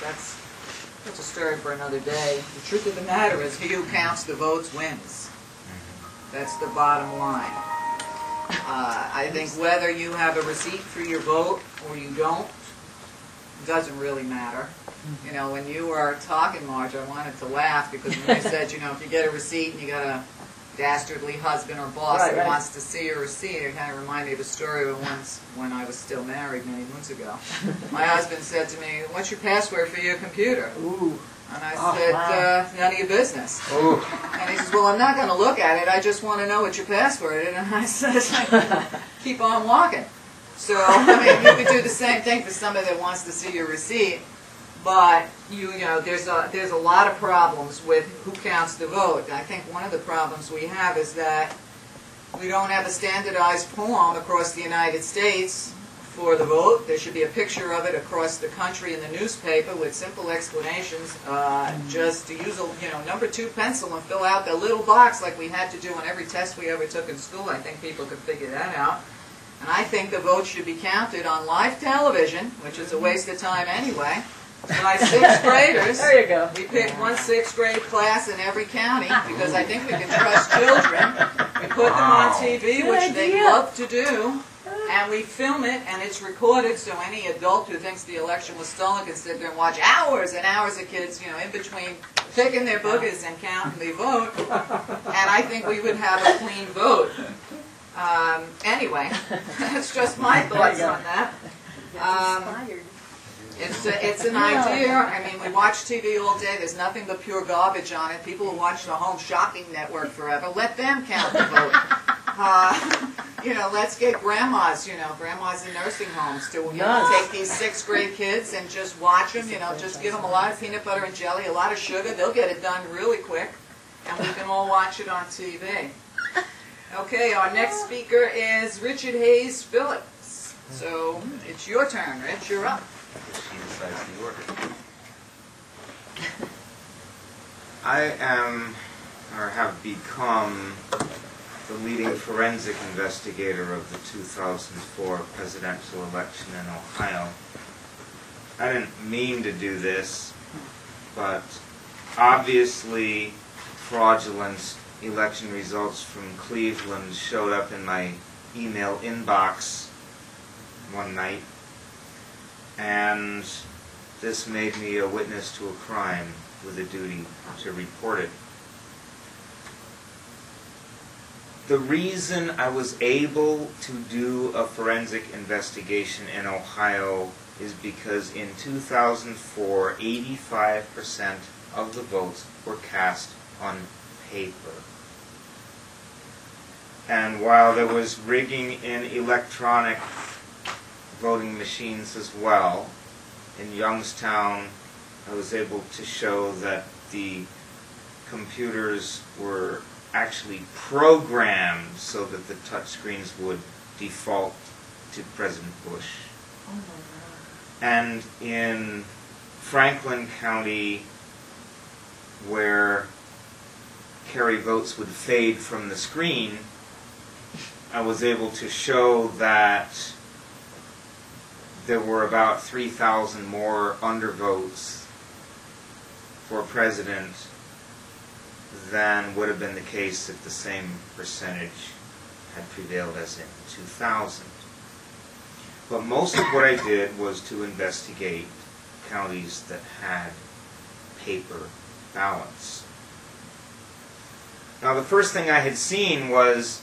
that's a story for another day. The truth of the matter is, he who counts the votes wins. That's the bottom line. I think whether you have a receipt for your vote or you don't doesn't really matter. When you were talking, Marge, I wanted to laugh because when you said, if you get a receipt and you got a dastardly husband or boss that wants to see your receipt, it kind of reminded me of a story of once when I was still married many moons ago. My husband said to me, "What's your password for your computer?" Ooh. And I said, none of your business. Ooh. And he says, well, I'm not going to look at it. I just want to know what your password is. And I said, keep on walking. So, you could do the same thing for somebody that wants to see your receipt. But, there's a lot of problems with who counts the vote. I think one of the problems we have is that we don't have a standardized form across the United States for the vote. There should be a picture of it across the country in the newspaper with simple explanations. Just to use a number 2 pencil and fill out the little box like we had to do on every test we ever took in school. I think people could figure that out. And I think the vote should be counted on live television, which is a waste of time anyway. by 6th graders. There you go. We picked one 6th grade class in every county because I think we can trust children. We put them on TV, which Good they idea. love to do, and we film it, and it's recorded, so any adult who thinks the election was stolen can sit there and watch hours and hours of kids, in between picking their boogers and counting the vote. And I think we would have a clean vote. Anyway, that's just my thoughts on that. It's an idea. I mean, we watch TV all day. There's nothing but pure garbage on it. People who watch the Home Shopping Network forever, let them count the vote. Let's get grandmas, grandmas in nursing homes to take these 6th grade kids and just watch them, just give them a lot of peanut butter and jelly, a lot of sugar. They'll get it done really quick, and we can all watch it on TV. Okay, our next speaker is Richard Hayes Phillips. So it's your turn, Rich. You're up. She decides the order. I am, or have become, the leading forensic investigator of the 2004 presidential election in Ohio. I didn't mean to do this, but obviously fraudulent election results from Cleveland showed up in my email inbox one night, and this made me a witness to a crime with a duty to report it. The reason I was able to do a forensic investigation in Ohio is because in 2004, 85% of the votes were cast on paper. And while there was rigging in electronic voting machines as well, in Youngstown I was able to show that the computers were actually programmed so that the touchscreens would default to President Bush. Oh my God. And in Franklin County, where carry votes would fade from the screen, I was able to show that there were about 3,000 more undervotes for president than would have been the case if the same percentage had prevailed as in 2000. But most of what I did was to investigate counties that had paper ballots. Now, the first thing I had seen was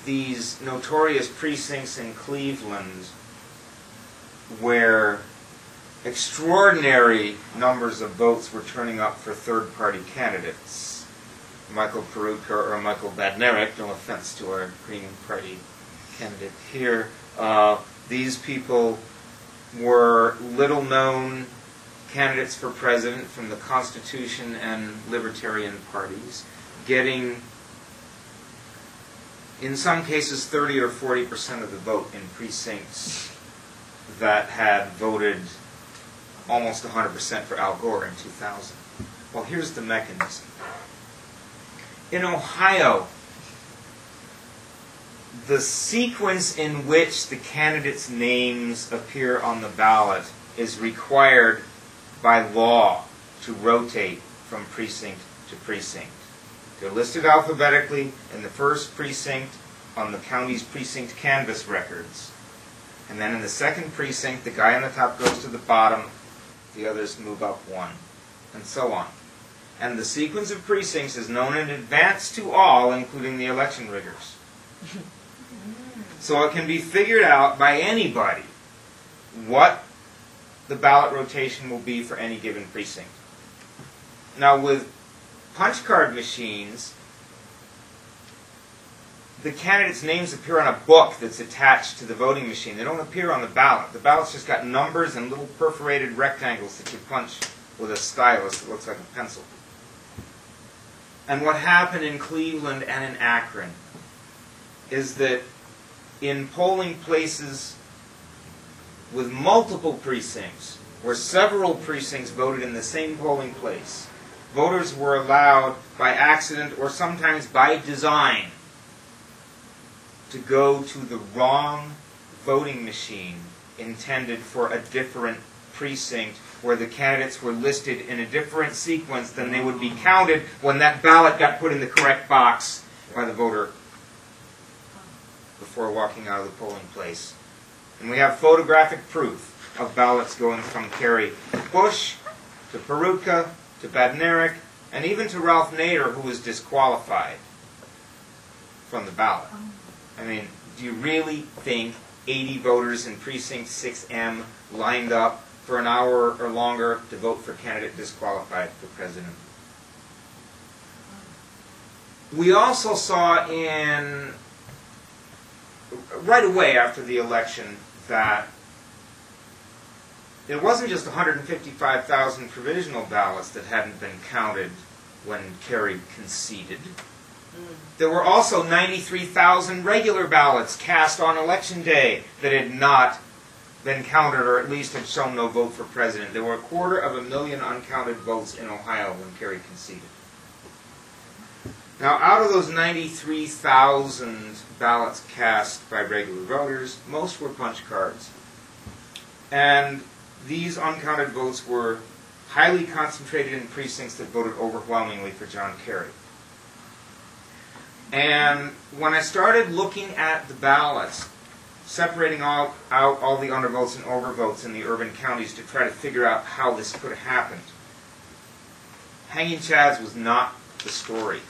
these notorious precincts in Cleveland where extraordinary numbers of votes were turning up for third-party candidates. Michael Prout or Michael Badnarik, no offense to our Green Party candidate here, these people were little-known candidates for president from the Constitution and Libertarian parties, getting, in some cases, 30 or 40% of the vote in precincts that had voted almost 100% for Al Gore in 2000. Well, here's the mechanism. In Ohio, the sequence in which the candidates' names appear on the ballot is required by law to rotate from precinct to precinct. They're listed alphabetically in the first precinct on the county's precinct canvass records. And then in the second precinct, the guy on the top goes to the bottom, the others move up one, and so on. And the sequence of precincts is known in advance to all, including the election riggers. So it can be figured out by anybody what the ballot rotation will be for any given precinct. Now, with punch card machines, the candidates' names appear on a book that's attached to the voting machine. They don't appear on the ballot. The ballot's just got numbers and little perforated rectangles that you punch with a stylus that looks like a pencil. And what happened in Cleveland and in Akron is that in polling places with multiple precincts, where several precincts voted in the same polling place, voters were allowed by accident or sometimes by design to go to the wrong voting machine intended for a different precinct where the candidates were listed in a different sequence than they would be counted when that ballot got put in the correct box by the voter before walking out of the polling place. And we have photographic proof of ballots going from Kerry to Bush, to Perutka, to Badnarik, and even to Ralph Nader, who was disqualified from the ballot. I mean, do you really think 80 voters in Precinct 6M lined up for an hour or longer to vote for a candidate disqualified for president? We also saw right away after the election that it wasn't just 155,000 provisional ballots that hadn't been counted when Kerry conceded. There were also 93,000 regular ballots cast on Election Day that had not been counted, or at least had shown no vote for president. There were 250,000 uncounted votes in Ohio when Kerry conceded. Now, out of those 93,000 ballots cast by regular voters, most were punch cards. And these uncounted votes were highly concentrated in precincts that voted overwhelmingly for John Kerry. And when I started looking at the ballots, separating out all the undervotes and overvotes in the urban counties to try to figure out how this could have happened, Hanging Chads was not the story.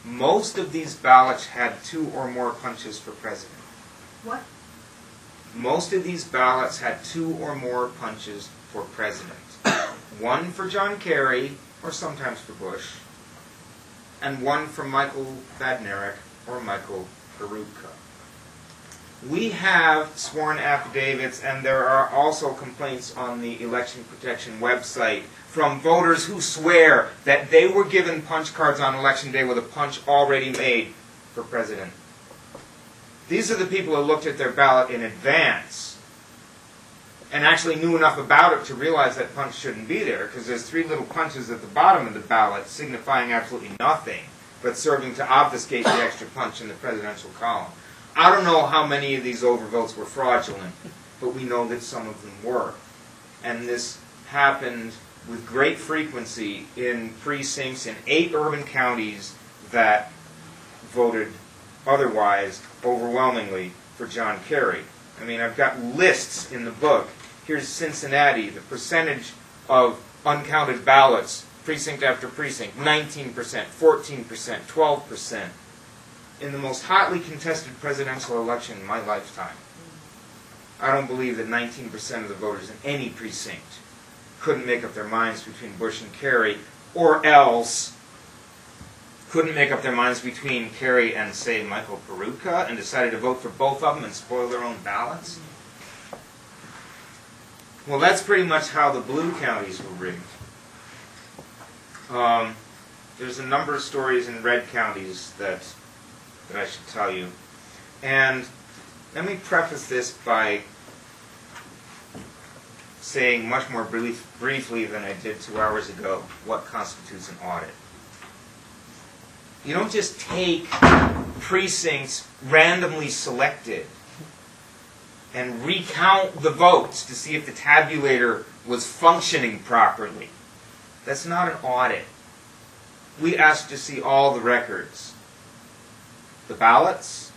Most of these ballots had 2 or more punches for president. What? Most of these ballots had 2 or more punches for president. One for John Kerry, or sometimes for Bush, and one for Michael Badnarik or Michael Perutka. We have sworn affidavits, and there are also complaints on the Election Protection website from voters who swear that they were given punch cards on Election Day with a punch already made for president. These are the people who looked at their ballot in advance and actually knew enough about it to realize that punch shouldn't be there, because there's 3 little punches at the bottom of the ballot signifying absolutely nothing, but serving to obfuscate the extra punch in the presidential column. I don't know how many of these overvotes were fraudulent, but we know that some of them were. And this happened with great frequency in precincts in 8 urban counties that voted otherwise overwhelmingly for John Kerry. I mean, I've got lists in the book. Here's Cincinnati, the percentage of uncounted ballots, precinct after precinct, 19%, 14%, 12%, in the most hotly contested presidential election in my lifetime. I don't believe that 19% of the voters in any precinct couldn't make up their minds between Bush and Kerry, or else couldn't make up their minds between Kerry and, say, Michael Perutka, and decided to vote for both of them and spoil their own ballots. Well, that's pretty much how the blue counties were rigged. There's a number of stories in red counties that I should tell you. And let me preface this by saying much more briefly than I did 2 hours ago what constitutes an audit. You don't just take precincts randomly selected and recount the votes to see if the tabulator was functioning properly. That's not an audit. We ask to see all the records. The ballots,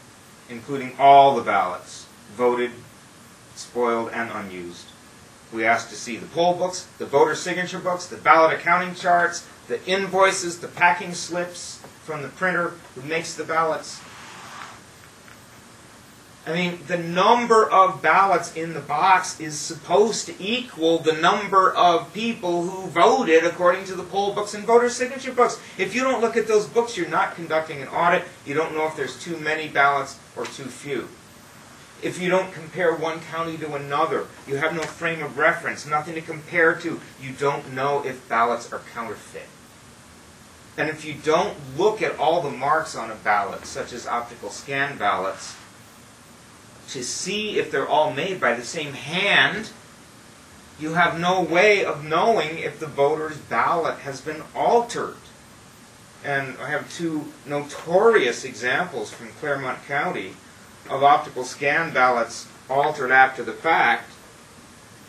including all the ballots, voted, spoiled, and unused. We ask to see the poll books, the voter signature books, the ballot accounting charts, the invoices, the packing slips from the printer who makes the ballots. I mean, the number of ballots in the box is supposed to equal the number of people who voted according to the poll books and voter signature books. If you don't look at those books, you're not conducting an audit. You don't know if there's too many ballots or too few. If you don't compare one county to another, you have no frame of reference, nothing to compare to. You don't know if ballots are counterfeit. And if you don't look at all the marks on a ballot, such as optical scan ballots, to see if they're all made by the same hand, you have no way of knowing if the voter's ballot has been altered. And I have 2 notorious examples from Claremont County of optical scan ballots altered after the fact.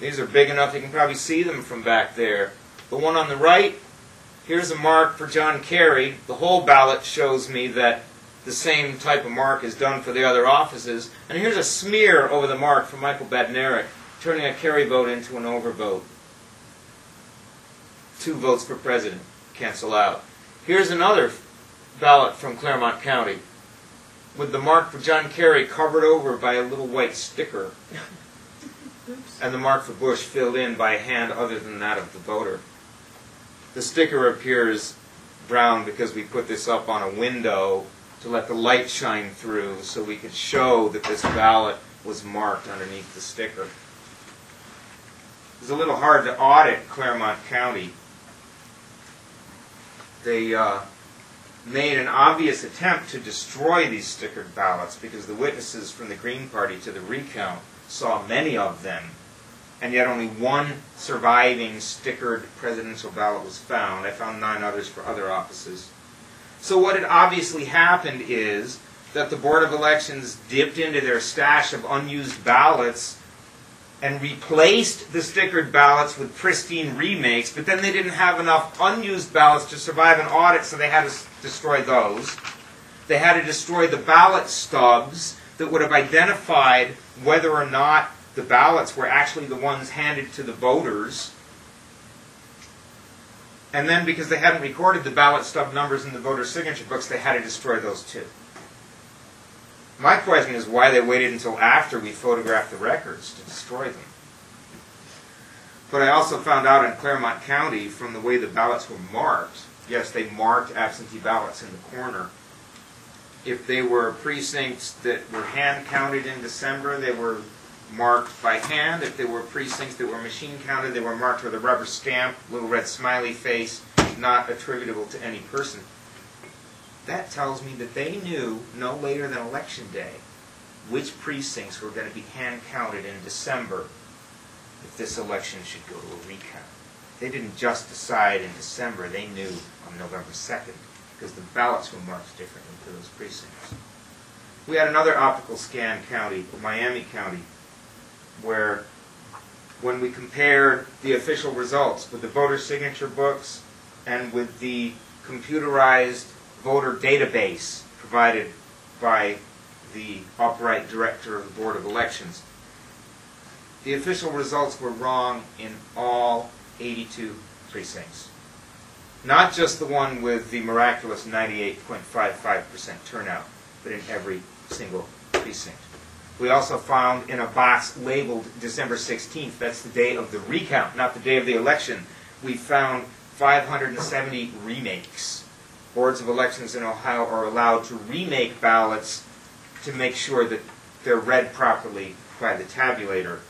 These are big enough you can probably see them from back there. The one on the right, here's a mark for John Kerry. The whole ballot shows me that the same type of mark is done for the other offices. And here's a smear over the mark for Michael Badnarik, turning a Kerry vote into an overvote. 2 votes for president. Cancel out. Here's another ballot from Claremont County with the mark for John Kerry covered over by a little white sticker. And the mark for Bush filled in by a hand other than that of the voter. The sticker appears brown because we put this up on a window to let the light shine through so we could show that this ballot was marked underneath the sticker. It was a little hard to audit Claremont County. They made an obvious attempt to destroy these stickered ballots because the witnesses from the Green Party to the recount saw many of them, and yet only 1 surviving stickered presidential ballot was found. I found 9 others for other offices. So what had obviously happened is that the Board of Elections dipped into their stash of unused ballots and replaced the stickered ballots with pristine remakes, but then they didn't have enough unused ballots to survive an audit, so they had to destroy those. They had to destroy the ballot stubs that would have identified whether or not the ballots were actually the ones handed to the voters. And then, because they hadn't recorded the ballot stub numbers in the voter signature books, they had to destroy those too. My question is why they waited until after we photographed the records to destroy them. But I also found out in Claremont County, from the way the ballots were marked, yes, they marked absentee ballots in the corner. If they were precincts that were hand counted in December, they were marked by hand. If they were precincts that were machine counted, they were marked with a rubber stamp, little red smiley face, not attributable to any person. That tells me that they knew no later than Election Day which precincts were going to be hand counted in December if this election should go to a recount. They didn't just decide in December, they knew on November 2nd, because the ballots were marked differently for those precincts. We had another optical scan county, Miami County, where when we compared the official results with the voter signature books and with the computerized voter database provided by the upright director of the Board of Elections, the official results were wrong in all 82 precincts. Not just the one with the miraculous 98.55% turnout, but in every single precinct. We also found in a box labeled December 16th, that's the day of the recount, not the day of the election, we found 570 remakes. Boards of elections in Ohio are allowed to remake ballots to make sure that they're read properly by the tabulator.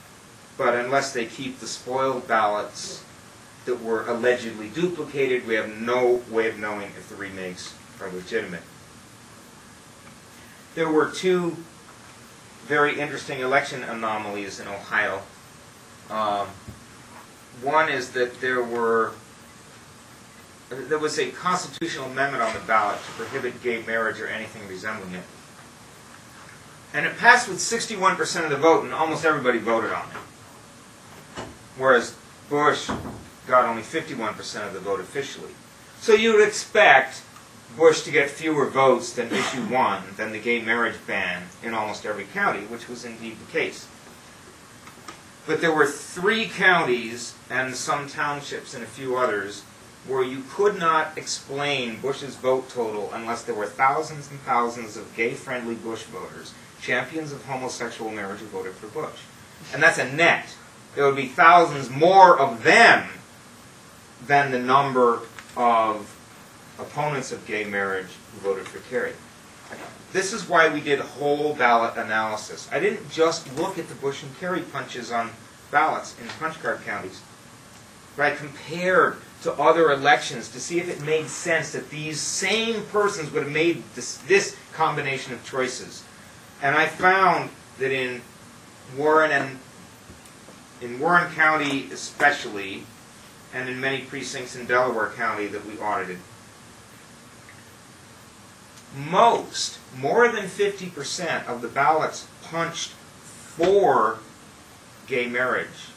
But unless they keep the spoiled ballots that were allegedly duplicated, we have no way of knowing if the remakes are legitimate. There were 2 very interesting election anomalies in Ohio. One is that there was a constitutional amendment on the ballot to prohibit gay marriage or anything resembling it. And it passed with 61% of the vote, and almost everybody voted on it. Whereas Bush got only 51% of the vote officially. So you would expect Bush to get fewer votes than issue 1, than the gay marriage ban in almost every county, which was indeed the case. But there were 3 counties and some townships and a few others where you could not explain Bush's vote total unless there were thousands and thousands of gay-friendly Bush voters, champions of homosexual marriage who voted for Bush. And that's a net. There would be thousands more of them than the number of opponents of gay marriage who voted for Kerry. This is why we did whole ballot analysis. I didn't just look at the Bush and Kerry punches on ballots in punch card counties, but I compared to other elections to see if it made sense that these same persons would have made this combination of choices. And I found that in Warren County especially, and in many precincts in Delaware County that we audited, more than 50% of the ballots punched for gay marriage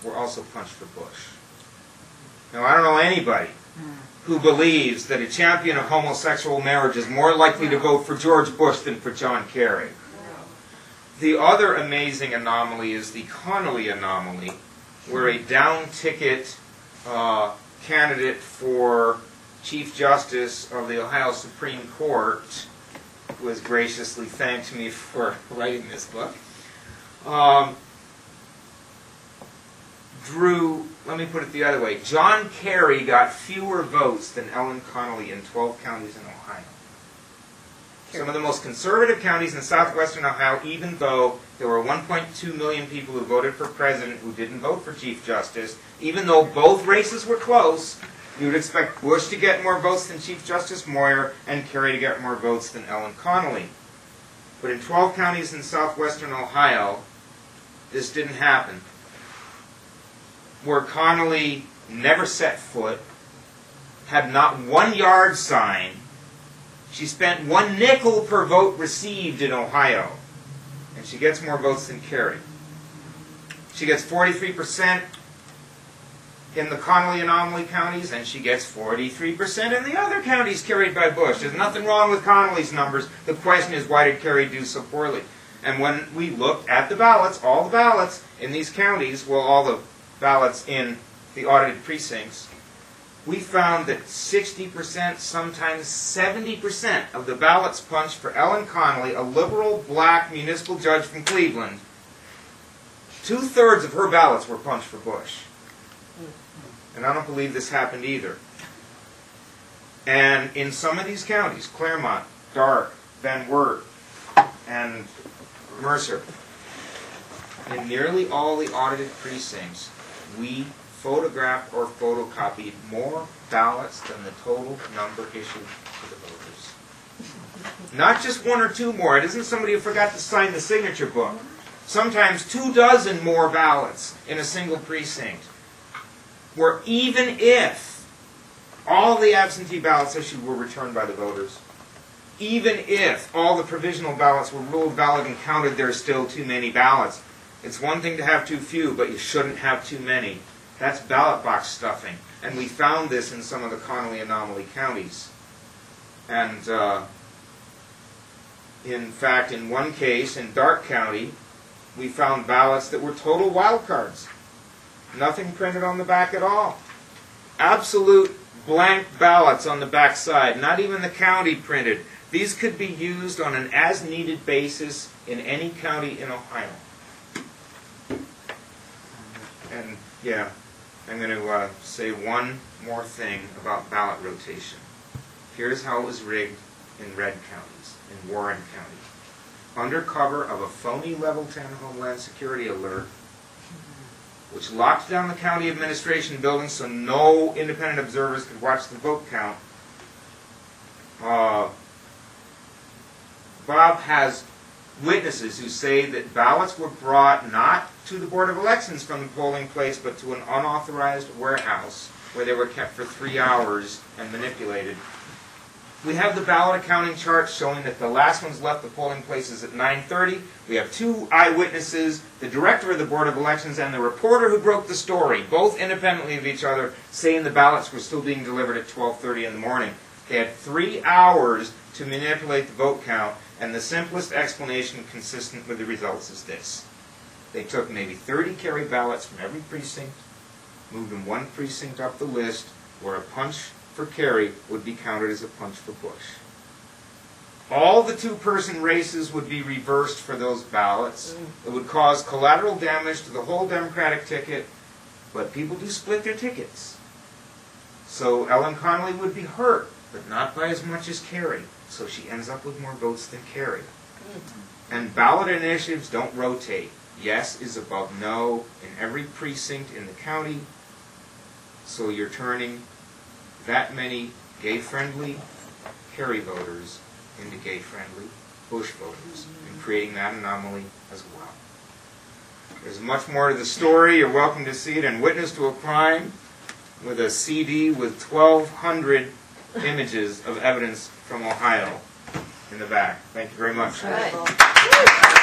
were also punched for Bush. Now, I don't know anybody who believes that a champion of homosexual marriage is more likely to vote for George Bush than for John Kerry. The other amazing anomaly is the Connolly anomaly, where a down-ticket candidate for Chief Justice of the Ohio Supreme Court, who has graciously thanked me for writing this book, let me put it the other way, John Kerry got fewer votes than Ellen Connolly in 12 counties in Ohio. Some of the most conservative counties in southwestern Ohio, even though there were 1.2 million people who voted for president who didn't vote for Chief Justice, even though both races were close, you would expect Bush to get more votes than Chief Justice Moyer and Kerry to get more votes than Ellen Connolly. But in 12 counties in southwestern Ohio, this didn't happen. Where Connolly never set foot, had not one yard sign, she spent 1 nickel per vote received in Ohio, and she gets more votes than Kerry. She gets 43% in the Connolly anomaly counties, and she gets 43% in the other counties carried by Bush. There's nothing wrong with Connolly's numbers. The question is, why did Kerry do so poorly? And when we looked at the ballots, all the ballots in these counties, well, all the ballots in the audited precincts, we found that 60%, sometimes 70% of the ballots punched for Ellen Connolly, a liberal black municipal judge from Cleveland, 2/3 of her ballots were punched for Bush. And I don't believe this happened either. And in some of these counties, Claremont, Darke, Van Wert, and Mercer, in nearly all the audited precincts, we photographed or photocopied more ballots than the total number issued to the voters. Not just 1 or 2 more. It isn't somebody who forgot to sign the signature book. Sometimes 24 more ballots in a single precinct. Where even if all the absentee ballots issued were returned by the voters, even if all the provisional ballots were ruled valid and counted, there are still too many ballots. It's one thing to have too few, but you shouldn't have too many. That's ballot box stuffing. And we found this in some of the Connolly anomaly counties. And in fact, in one case, in Darke County, we found ballots that were total wild cards. Nothing printed on the back at all. Absolute blank ballots on the back side. Not even the county printed. These could be used on an as-needed basis in any county in Ohio. And, yeah, I'm going to say one more thing about ballot rotation. Here's how it was rigged in red counties, in Warren County. Under cover of a phony Level 10 Homeland Security alert, which locked down the county administration building so no independent observers could watch the vote count, Bob has witnesses who say that ballots were brought not to the Board of Elections from the polling place, but to an unauthorized warehouse where they were kept for 3 hours and manipulated. We have the ballot accounting chart showing that the last ones left the polling places at 9:30. We have 2 eyewitnesses, the director of the Board of Elections and the reporter who broke the story, both independently of each other, saying the ballots were still being delivered at 12:30 in the morning. They had 3 hours to manipulate the vote count, and the simplest explanation consistent with the results is this. They took maybe 30 Kerry ballots from every precinct, moved them 1 precinct up the list, where a punch for Kerry would be counted as a punch for Bush. All the 2-person races would be reversed for those ballots. It would cause collateral damage to the whole Democratic ticket, but people do split their tickets. So Ellen Connolly would be hurt, but not by as much as Kerry. So she ends up with more votes than Kerry. And ballot initiatives don't rotate. Yes is above no in every precinct in the county. So you're turning that many gay-friendly Kerry voters into gay-friendly Bush voters and creating that anomaly as well. There's much more to the story. You're welcome to see it in Witness to a Crime with a CD with 1,200 images of evidence from Ohio in the back. Thank you very much. Right.